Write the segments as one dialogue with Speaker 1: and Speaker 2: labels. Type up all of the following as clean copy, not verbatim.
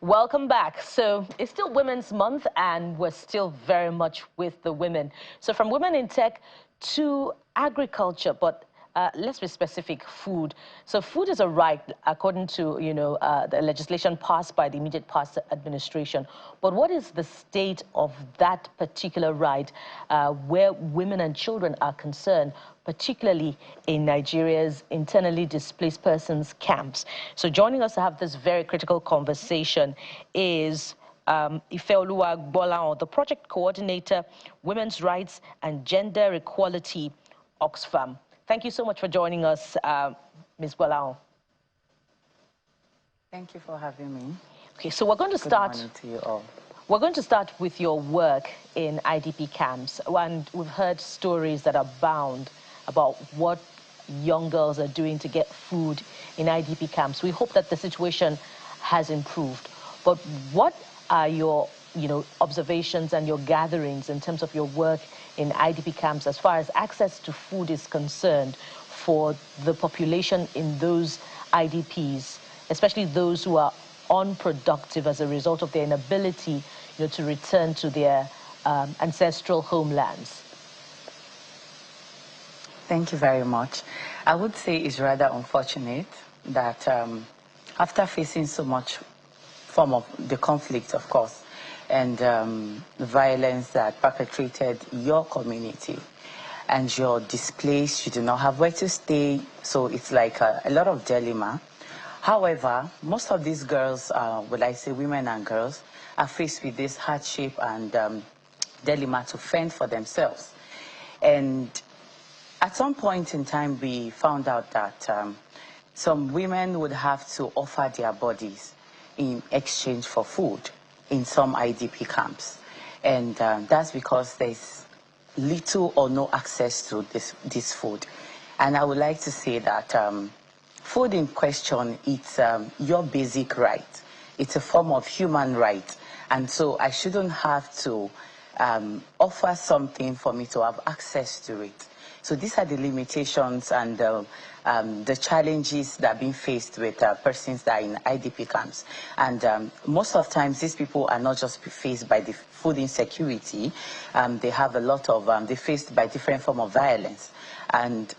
Speaker 1: Welcome back. So it's still Women's Month and we're still very much with the women. So from women in tech to agriculture, but let's be specific, food. So food is a right according to, the legislation passed by the immediate past administration. But what is the state of that particular right where women and children are concerned, particularly in Nigeria's internally displaced persons camps? So joining us to have this very critical conversation is Ifeoluwa Gbolan, the project coordinator, Women's Rights and Gender Equality, OXFAM. Thank you so much for joining us, Ms. Gbolan.
Speaker 2: Thank you for having me.
Speaker 1: Okay, so we're going to start.
Speaker 2: Good morning to you all.
Speaker 1: We're going to start with your work in IDP camps, and we've heard stories that abound about what young girls are doing to get food in IDP camps. We hope that the situation has improved. But what are your, observations and your gatherings in terms of your work in IDP camps as far as access to food is concerned for the population in those IDPs, especially those who are unproductive as a result of their inability, to return to their ancestral homelands?
Speaker 2: Thank you very much. I would say it's rather unfortunate that after facing so much form of the conflict, of course, and the violence that perpetrated your community, and you're displaced, you do not have where to stay, so it's like a lot of dilemma. However, most of these girls, well, I say women and girls, are faced with this hardship and dilemma to fend for themselves. And at some point in time, we found out that some women would have to offer their bodies in exchange for food in some IDP camps. And that's because there's little or no access to this food. And I would like to say that food in question, it's your basic right. It's a form of human right. And so I shouldn't have to offer something for me to have access to it. So these are the limitations and the challenges that are being faced with persons that are in IDP camps. And most of the times, these people are not just faced by the food insecurity. They have a lot of, they're faced by different forms of violence. And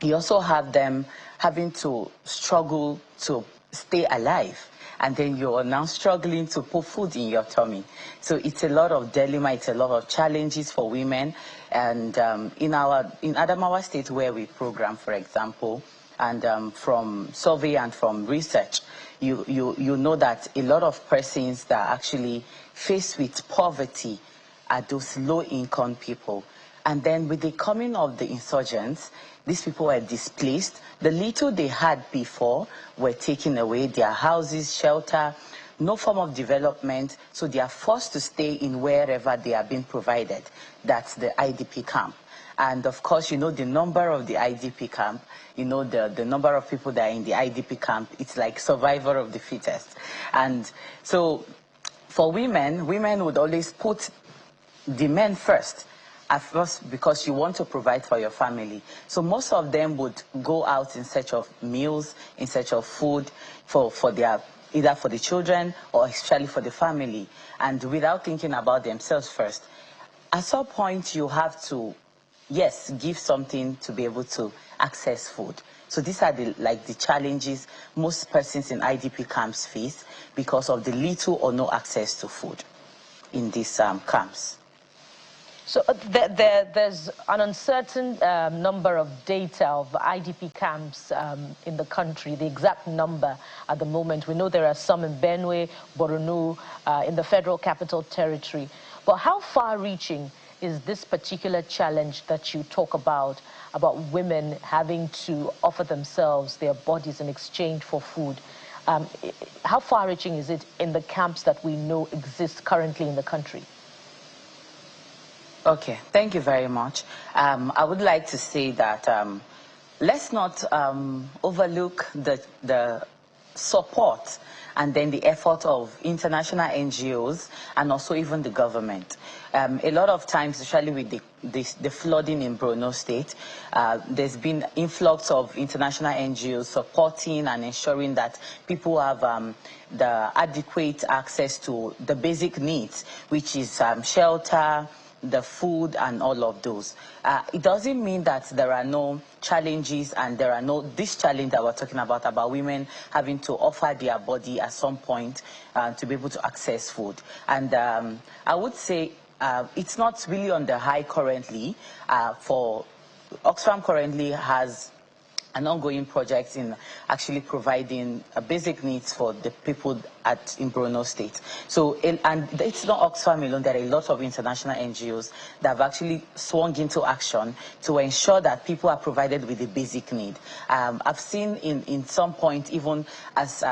Speaker 2: you also have them having to struggle to stay alive. And then you're now struggling to put food in your tummy. So it's a lot of dilemma, it's a lot of challenges for women. And in Adamawa State, where we program, for example, and from survey and from research, you know that a lot of persons that are actually faced with poverty are those low-income people. And then with the coming of the insurgents, these people were displaced. The little they had before were taken away, their houses, shelter, no form of development, so they are forced to stay in wherever they are being provided. That's the IDP camp. And of course, the number of the IDP camp, the number of people that are in the IDP camp, it's like survivor of the fittest. And so for women would always put the men first. At first, because you want to provide for your family. So most of them would go out in search of meals, in search of food for their, either for the children or especially for the family, and without thinking about themselves first. At some point, you have to, yes, give something to be able to access food. So these are the challenges most persons in IDP camps face because of the little or no access to food in these camps.
Speaker 1: So there's an uncertain number of data of IDP camps in the country, the exact number at the moment. We know there are some in Benue, Borno, in the Federal Capital Territory. But how far-reaching is this particular challenge that you talk about women having to offer themselves, their bodies in exchange for food? How far-reaching is it in the camps that we know exist currently in the country?
Speaker 2: Okay, thank you very much. I would like to say that let's not overlook the support and then the effort of international NGOs and also even the government. A lot of times, especially with the the flooding in Borno State. There's been influx of international NGOs supporting and ensuring that people have the adequate access to the basic needs, which is shelter, the food, and all of those. It doesn't mean that there are no challenges, and there are no, this challenge that we're talking about women having to offer their body at some point to be able to access food. And I would say it's not really on the high currently. For OXFAM currently has an ongoing project in actually providing basic needs for the people in Borno State. So, and it's not Oxfam alone, there are a lot of international NGOs that have actually swung into action to ensure that people are provided with a basic need. I've seen in some point even as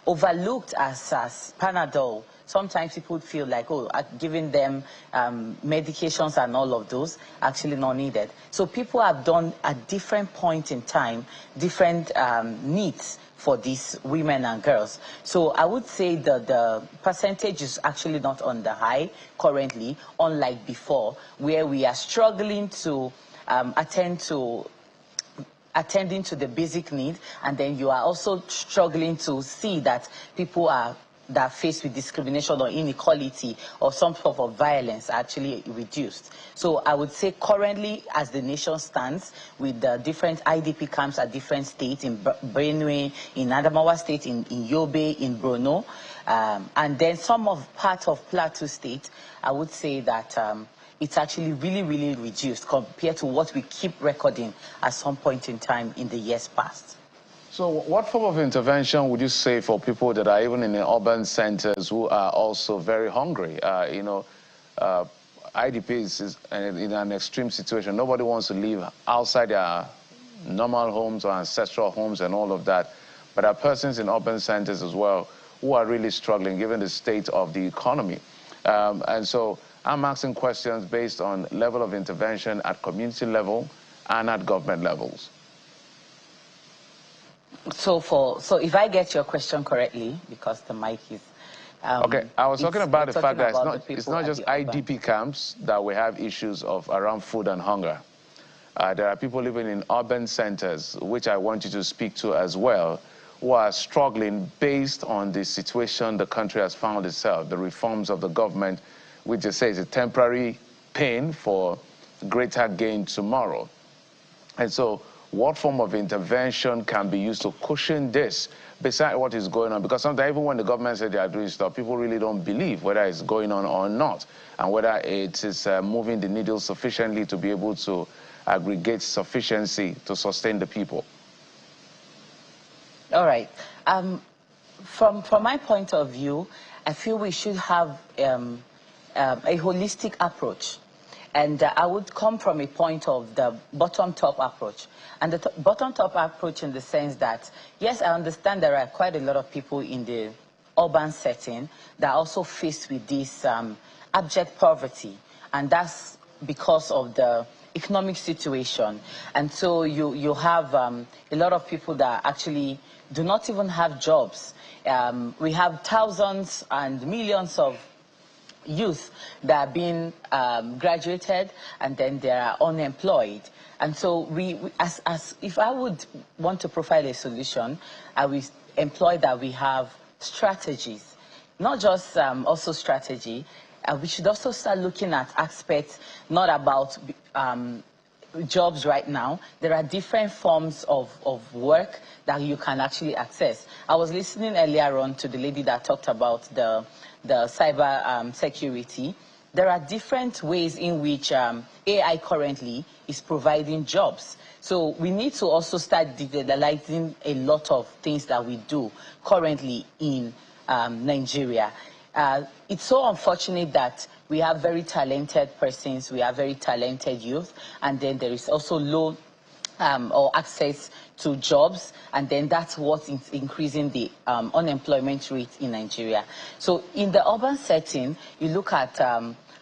Speaker 2: overlooked as Panadol. Sometimes people feel like, oh, giving them medications and all of those, actually not needed. So people have done at different point in time, different needs for these women and girls. So I would say that the percentage is actually not on the high currently, unlike before, where we are struggling to attending to the basic need, and then you are also struggling to see that people are faced with discrimination or inequality or some sort of violence are actually reduced. So I would say currently, as the nation stands, with the different IDP camps at different states, in Benue, in Adamawa State, in Yobe, in Borno, and then part of Plateau State, I would say that it's actually really, really reduced compared to what we keep recording at some point in time in the years past.
Speaker 3: So what form of intervention would you say for people that are even in the urban centers who are also very hungry? IDPs is in an extreme situation. Nobody wants to live outside their normal homes or ancestral homes and all of that. But there are persons in urban centers as well who are really struggling given the state of the economy. And so I'm asking questions based on level of intervention at community level and at government levels.
Speaker 2: So if I get your question correctly, because the mic is...
Speaker 3: okay, I was talking about the fact that it's not just IDP camps that we have issues of around food and hunger. There are people living in urban centers, which I want you to speak to as well, who are struggling based on the situation the country has found itself, the reforms of the government, which they say is a temporary pain for greater gain tomorrow. And so what form of intervention can be used to cushion this besides what is going on? Because sometimes even when the government says they are doing stuff, people really don't believe whether it's going on or not, and whether it is moving the needle sufficiently to be able to aggregate sufficiency to sustain the people.
Speaker 2: All right. From my point of view, I feel we should have a holistic approach. And I would come from a point of the bottom-top approach. And the bottom-top approach in the sense that, yes, I understand there are quite a lot of people in the urban setting that are also faced with this abject poverty. And that's because of the economic situation. And so you have a lot of people that actually do not even have jobs. We have thousands and millions of youth that are being graduated, and then they are unemployed. And so if I would want to profile a solution, I will employ that we have strategies, not just also strategy. We should also start looking at aspects not about jobs right now. There are different forms of work that you can actually access. I was listening earlier on to the lady that talked about the cyber security. There are different ways in which AI currently is providing jobs. So we need to also start digitalizing a lot of things that we do currently in Nigeria. It's so unfortunate that we have very talented persons, we have very talented youth, and then there is also low or access to jobs, and then that's what is increasing the unemployment rate in Nigeria. So in the urban setting, you look at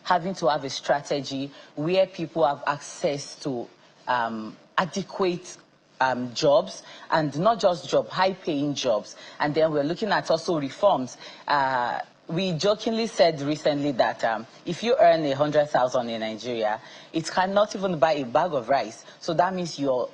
Speaker 2: having to have a strategy where people have access to adequate jobs, and not just high-paying jobs. And then we're looking at also reforms we jokingly said recently that if you earn 100,000 in Nigeria, it cannot even buy a bag of rice. So that means you're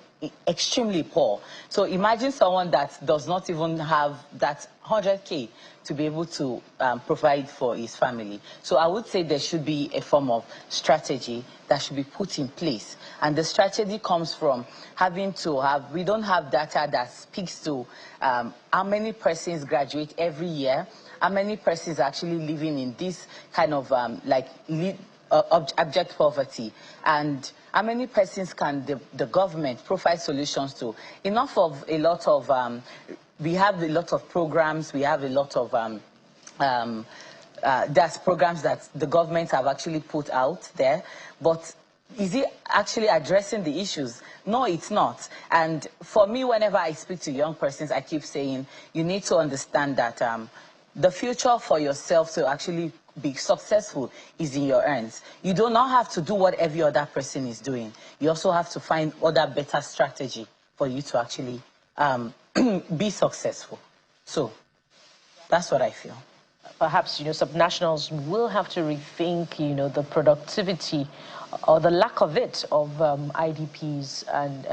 Speaker 2: extremely poor. So imagine someone that does not even have that 100K to be able to provide for his family. So I would say there should be a form of strategy that should be put in place. And the strategy comes from having to have, we don't have data that speaks to how many persons graduate every year, how many persons are actually living in this kind of abject poverty, and how many persons can the government provide solutions to. Enough of a lot of, we have a lot of programs, we have a lot of, there's programs that the government have actually put out there, but is it actually addressing the issues? No, it's not. And for me, whenever I speak to young persons, I keep saying, you need to understand that the future for yourself to actually be successful is in your hands. You do not have to do what every other person is doing. You also have to find other better strategy for you to actually be successful. So that's what I feel.
Speaker 1: Perhaps, subnationals will have to rethink, the productivity or the lack of it of IDPs and,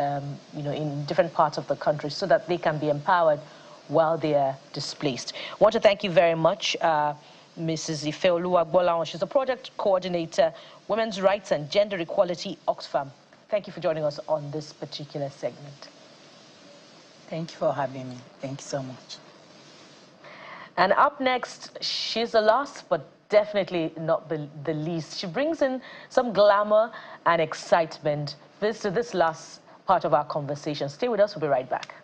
Speaker 1: in different parts of the country so that they can be empowered while they are displaced. I want to thank you very much, Mrs. Ifeoluwa. She's a project coordinator, Women's Rights and Gender Equality, OXFAM. Thank you for joining us on this particular segment.
Speaker 2: Thank you for having me. Thank you so much.
Speaker 1: And up next, she's the last, but definitely not the least. She brings in some glamour and excitement to this last part of our conversation. Stay with us. We'll be right back.